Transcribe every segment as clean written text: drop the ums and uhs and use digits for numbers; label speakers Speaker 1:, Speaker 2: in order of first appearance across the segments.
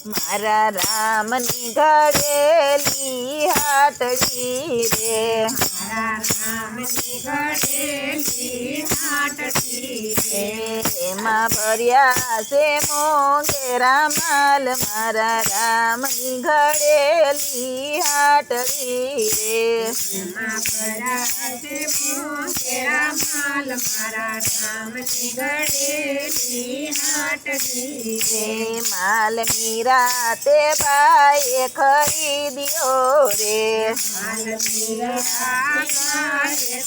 Speaker 1: મારા રામની ઘડેલી હાટડી રે,
Speaker 2: મારા રામની ઘડેલી હાટડી રે,
Speaker 1: એમાં ભર્યા છે મોંઘેરા માલ, મારા રામની ઘડેલી હાટડી રે,
Speaker 2: એમાં ભર્યા છે મોંઘેરા માલ, મારા રામની ઘડેલી હાટડી રે,
Speaker 1: માલ મીરાતે બાએ ખરીદ્યો રે,
Speaker 2: માલ મીરાબાઈએ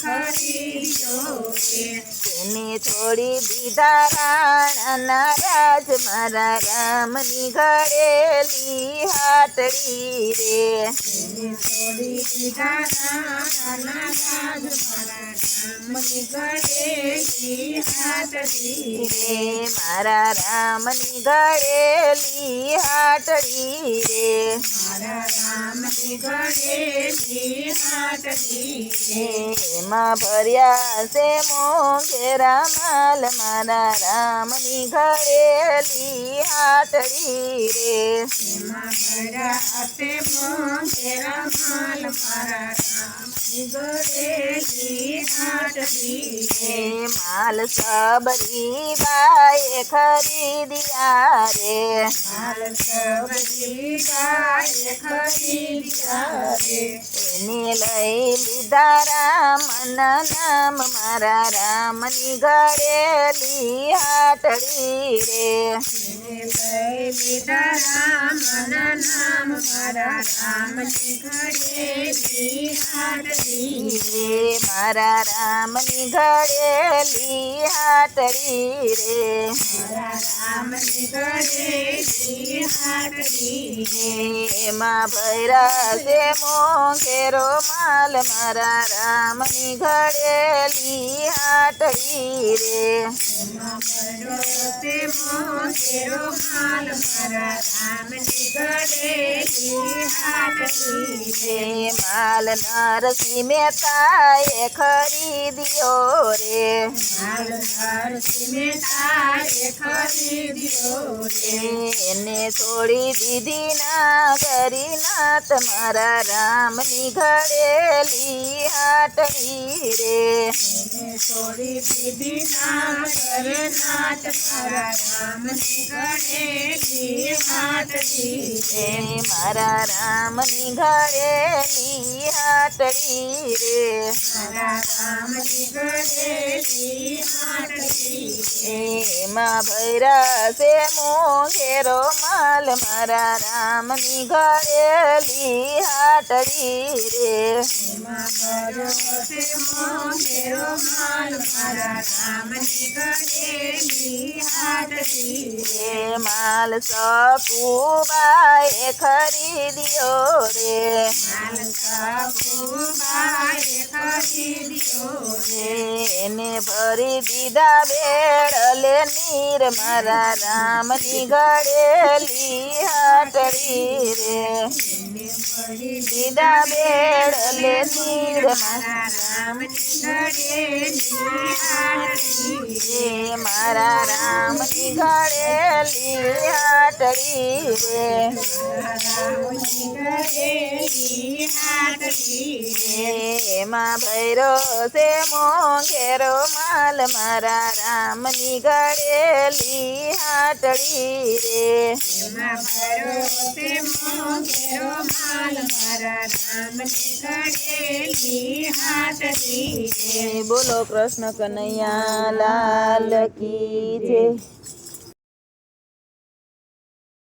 Speaker 2: ખરીદ્યો રે,
Speaker 1: તેને છોડી દીધા રાણાના રાજ, મારા રામની ઘડેલી હાટડી રે,
Speaker 2: તેને છોડી દીધા રાણાના રાજ, મારા રામની ઘડેલી હાટડી રે,
Speaker 1: મારા રામની ઘડેલી હાટડી રે,
Speaker 2: મારા રામની ઘડેલી હાટડી રે,
Speaker 1: એમાં ભર્યા છે મોંઘેરા માલ, મારા રામની ઘડેલી હાટડી રે,
Speaker 2: એમાં ભર્યા છે મોંઘેરા માલ, મારા રામની ઘડેલી હાટડી રે,
Speaker 1: માલ સબરી બાએ ખરીદ્યા રે,
Speaker 2: માલ સબરી બાઈએ ખરીદ્યા રે,
Speaker 1: એને લઈ લીધા રામના નામ, મારા રામની ઘડેલી હાટડી રે,
Speaker 2: તેને લઈ લીધા રામના નામ, મારા રામની ઘડેલી હાટડી રે,
Speaker 1: મારા રામની ઘડેલી હાટડી રે,
Speaker 2: મારા રામની ઘડેલી હાટડી રે,
Speaker 1: એમાં ભૈરા છે મોંઘેરો માલ, મારા રામની ઘડેલી હાટડી રે,
Speaker 2: એમાં ભર્યો છે મોંઘેરો માલ, મારા રામની ઘડેલી હાટડી રે,
Speaker 1: માલ નરસિંહ મહેતાએ ખરીદ્યો રે,
Speaker 2: માલ નરસિંહ મહેતાએ ખરીદ્યો રે,
Speaker 1: એને છોડી દીધી નાગરી નાથ, મારા રામની ઘડેલી હાટડી રે,
Speaker 2: એને છોડી દીધી નાગર નાથ, મારા રામની ઘડેલી હાટડી રે,
Speaker 1: મારા રામની ઘડેલી હાટડી રે,
Speaker 2: મારા રામની ઘડેલી હાટડી રે,
Speaker 1: એમાં ભૈરા છે મોંઘેરો માલ, મારા રામની ઘડેલી હાટડી રે,
Speaker 2: એમાં ભર્યો છે મોંઘેરો માલ, મારા રામની ઘડેલી હાટડી રે,
Speaker 1: માલ સકુબાએ ખરીદ્યો રે,
Speaker 2: માલ સકુબાએ ખરીદ્યો રે,
Speaker 1: એને ભરી દીધા બેડલે નીર, મારા રામની ઘડેલી હાટડી રે,
Speaker 2: એને ભરી
Speaker 1: દીધા બેડલે નીર,
Speaker 2: મારા રામની ઘડેલી હાટડી રે,
Speaker 1: મારા રામની ઘડેલી હાટડી રે,
Speaker 2: મારા રામની ઘડેલી હાટડી રે,
Speaker 1: એમાં ભૈરો છે મોંઘેરો માલ, મારા રામની ઘડેલી હાટડી રે,
Speaker 2: એમાં ભર્યો છે મોંઘેરો માલ, મારા રામની ઘડેલી હાટડી રે,
Speaker 1: બોલો કૃષ્ણ કનૈયા લાલ કી જય.